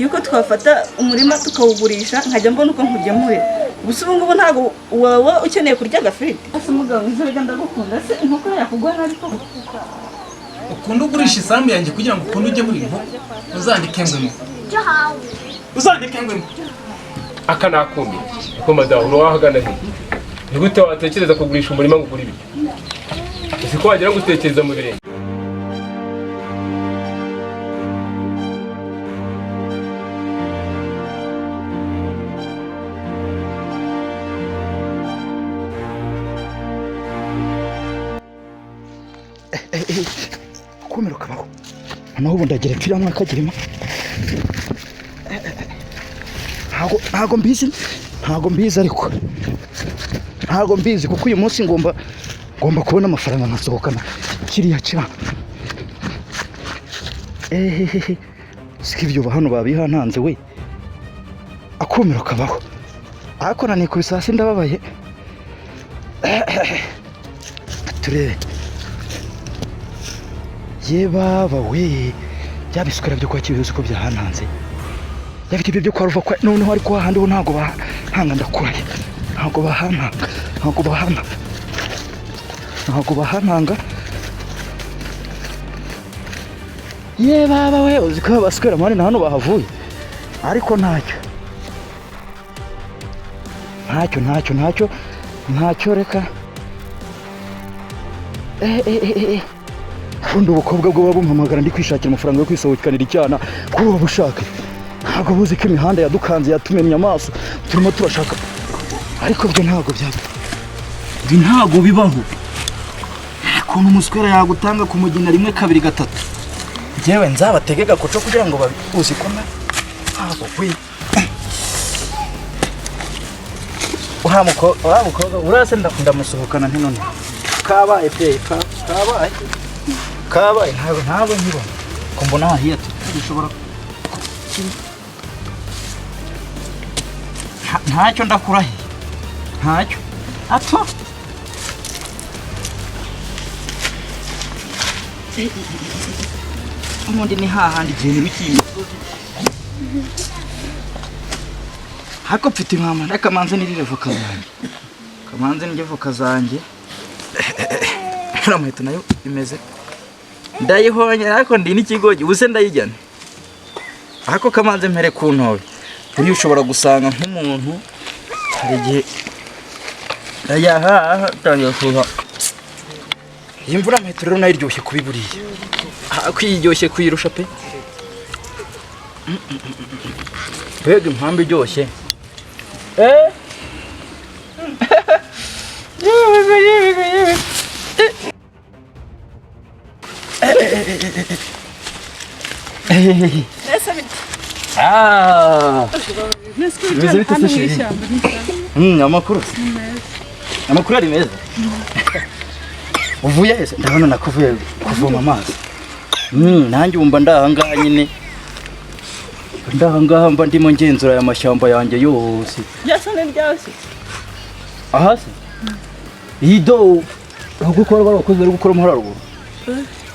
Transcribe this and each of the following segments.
yuko twafata umurima tukawugurisha nkajya mbona uko nkugemuye gusa ubu ngubu ntago wawe ukeneye kurya agafiriti ase mugabo nzabega ndagukunda se inkoko yakugwa nariko ukunda ugurisha isambu yanjye kugira ngo ukunde ujye muri inkoko uzandike ngwemo aka nakumbi ko madamu wahagana he ni gute watekereza kugurisha umurima ngo ugure ibyo ese ko wagira ngo utekereza mu birenge Komera kabaho naho ndagera pfira mwaka girima ntago mbizi ariko ntago mbizi kuko uyu munsi ngomba kubona amafaranga nkasohokana kiriya cyana sikibyo hano babihantanze we akomera kabaho ariko nani ku bisasi ndababaye turebe ye baba we byabisukara byo kwa kibizo ko byahananze yafite ibyo kwaruva kwa noneho ariko hahandi ho ntago bahanga ndakuraye ntago bahananga ye baba we uziko basukara mari hano bahavuye ariko ntacyo reka undi ubukobwa bwo babumpamagara ndi kwishakira amafaranga yo kwisohokanira icyana kuba bushaka ntabwo buzi ko imihanda yadukanze yatumennye amaso turimo turashaka ariko byo ntabwo bibaho ukuntu umuswera yagutanga ku mugina rimwe kabiri gatatu yewe nzabategeka kuco kugira ngo babuzi ko ntabwo we uhamukobwa urase ndamusohokana nti none kabaye pe kabaye ntabwo nkibona ko mbona hahiye tushobora ntacyo ndakurahiye ntacyo ato umundi ni hahandi igihe bikiye hako mfite impamvu ndakamanze nirire voka zanjye ramuheto nayo imeze ndayihonye ariko ndi n'ikigogi ubuse ndayijyana ariko kamanze mpere ku ntobe uri ushobora gusanga nk'umuntu hari igihe yaha tangiye kuba iyi mvura mpeta rero nayo iryoshye kubiburiye kwiryoshye kuyirusha pe mbega impamvu iryoshye amakuru ari meza uvuye ese ndabona nakuvuye kuvoma amazi nanjye umva ndahangaha nyine mba ndimo ngenzura aya mashyamba yanjye yose byasane byose aha se ido gukora barakoze ari gukora muri ruguru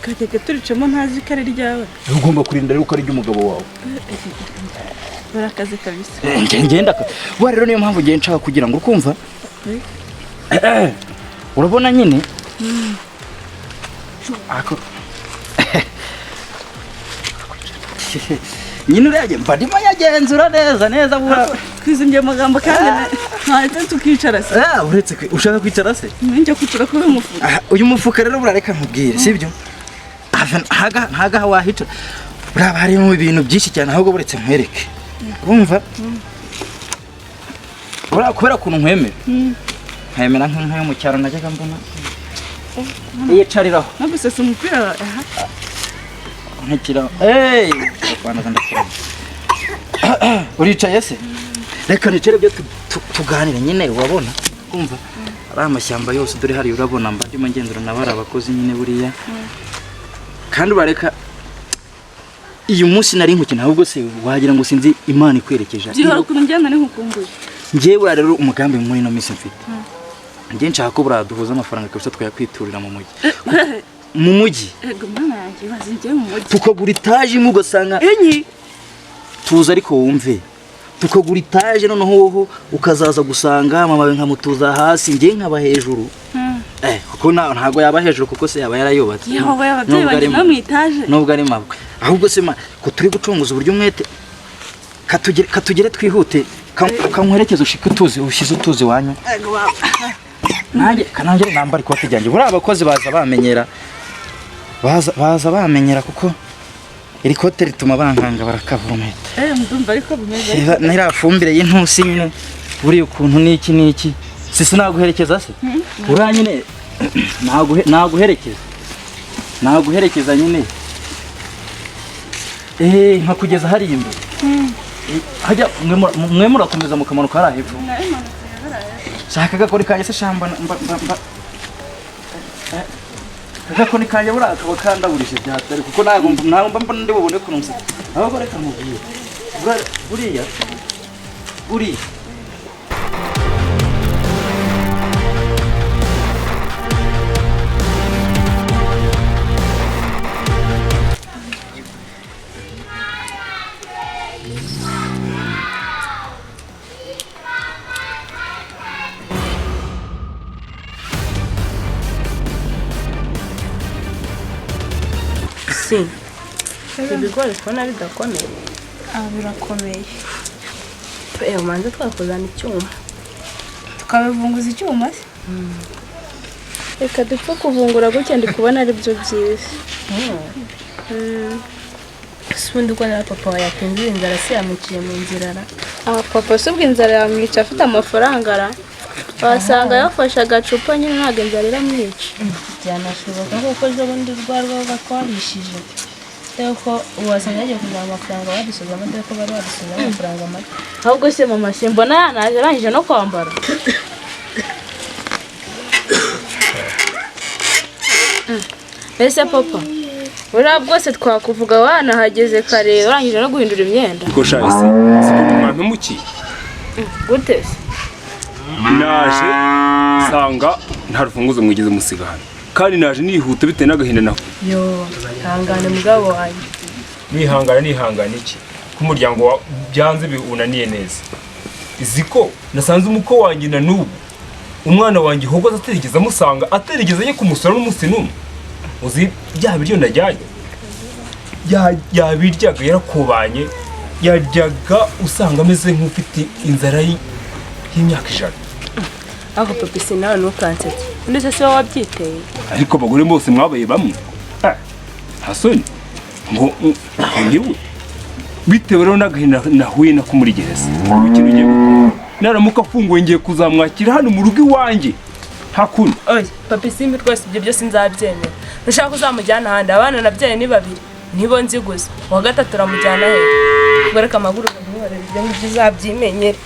kageke turicemo ntazi kare ryawe ugomba kurinda rero ukari ry'umugabo wawe barakaze kabisa ngenda wa rero niyo mpamvu ngiye nshaka kugira ngo ukumva urabona nyine ako nyine urege mbadimo yagenzura neza bura kwizimye amagambo kandi ntahita tukicara se uretse ushaka kwicara se njye kwicara kuri umufuka uyu mufuka rero burareka nkubwire sibyo haga wahicara uraba harimo ibintu byinshi cyane ahubwo buretse nkwereke urumva kubera kuntu nkwemera nkemera nk'inka yo mu cyaro najyaga mbona yicariraho nagusesa umupira nkikiraho rwanda ndakuraho uricaye se reka nicare byo tuganire nyine urabona kumva ari amashyamba yose dore hari urabona mba ndimo ngenzura nabari abakozi nyine buriya kandi bareka uyu munsi nari nkukina ahubwo se wagira ngo sinzi imana ikwerekeje byihora ukuntu njyana ni nkukumbuye njyewe rero umugambi muri no minsi mfite njye nshaka ko buraduhuza amafaranga kabisa twayakwiturira mu mujyi ego mwana yanjye bazingiye mu mujyi tukagura itaje mu ugasanga tuza ariko wumve tukagura itaje noneho wowe ukazaza gusanga mama nkamutuza hasi njye nkaba hejuru kuko ntago yaba hejuru kuko se yaba yarayubatse nubwo ari mabwe ahubwo se ko turi gucunguza uburyo umwete katugere twihute kankwerekeza ushike ushyize utuzi wanyu kanangire nambara ikote ryanjye buriya abakozi baza bamenyera kuko iri kote rituma bankanga barakavometa ndumva ariko bimeze nira fumbire y'intusi nyine buri ukuntu niki sisi naguherekeza se uriya nyine naguherekeza nyine nkakugeza hari imbere hajya mwe murakomeza mukamanuka hari hepfo shaka gakora kanje se shamba gakora kanje buriya akaba kandaburije byatari kuko ntago mba ndi bubone kunumse ahubwo reka mubwiye buriya ibigori twabona bidakomeye birakomeye umanza twakuzana icyuma tukabivunguza icyuma se reka dupfe kuvungura gutya ndi kubona ari byo byiza ubundi uko na papa wawe yatinze inzara se yamwiciye mu nzira papa se ubwo inzara yamwica afite amafaranga wasanga yafashe agacupa nyine ntabwo inzara iramwica byanashoboka kuko ejo bundi rwaba twarishije ko uwasanga yagiye kuzana amafaranga wadusoza amata ko bari badusoza amafaranga make ahubwo se mama se mbona yanaje arangije no kwambara ese papa buriya bwose twakuvuga wanahageze kare urangije no guhindura imyenda ko shahise siko umwana umukiye gute se naje sanga nta rufunguzo mwigeze musigana kandi naje nihuta bitewe n'agahinda nako hangane mugabo wanjye nihangana iki ko umuryango byanze biunaniye neza iziko nasanze umuko wanjye na n'ubu umwana wanjye Hogoza aterigeza amusanga aterigeza ye kumusora n'umunsi n'umwe uzi bya biryo ndajyanye yabiryaga yarakubanye yaryaga usanga ameze nk'ufite inzara y'imyaka 100 ako papa se nawe nukansetse ndetse se wabyiteye ariko abagore bose mwabaye bamwe hasoni ngo ngiwe bitewe rero n'agahinda nahuye nako muri gereza ikintu ngiye gukora naramuka afunguye ngiye kuzamwakira hano mu rugo iwanjye hakuna papa simbi rwose ibyo byose nzabyemera nshaka kuzamujyana ahandi abana nabyaye ni 2 nibo nzi gusa uwa 3 turamujyana he bareka amaguru n'ubarebe ibyo uzabyimenyere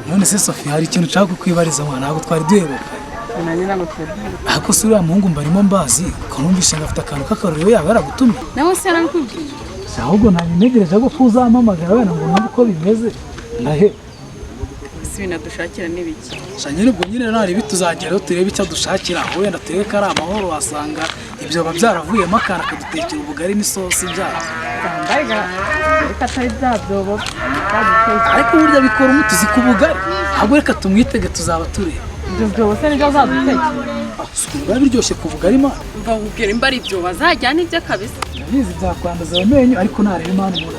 none se Sophie hari ikintu nshaka kukwibariza mwana ntabwo twari duheruka ako sura muhungu Mbarimo Mbazi kanumvishe ngafite akantu k'akarorero yaba yaragutumye nawe se yarakubwiye ahubwo ntegereje ko kuzampamagara wenda ngo numve uko bimeze ndahe ibintu dushakira n'ibiki shanyine ubwo nyine nari bituzageraho turebe icyo dushakira wenda turebe ko ari amahoro wasanga ibyoba byaravuyemo akana kadutekera ubugari n'isosi byayo reka atari byabyobo ariko burya bikora umutuzi ku bugari ahubwo reka tumwitege tuzaba tureba ibyo byobo se nibyo azadutekera biba biryoshye ku bugari ma mbabwira imba ari ibyo bazajyana ibyo kabisa bizi byakwanduza amenyo ariko ntareba impamvu umuntu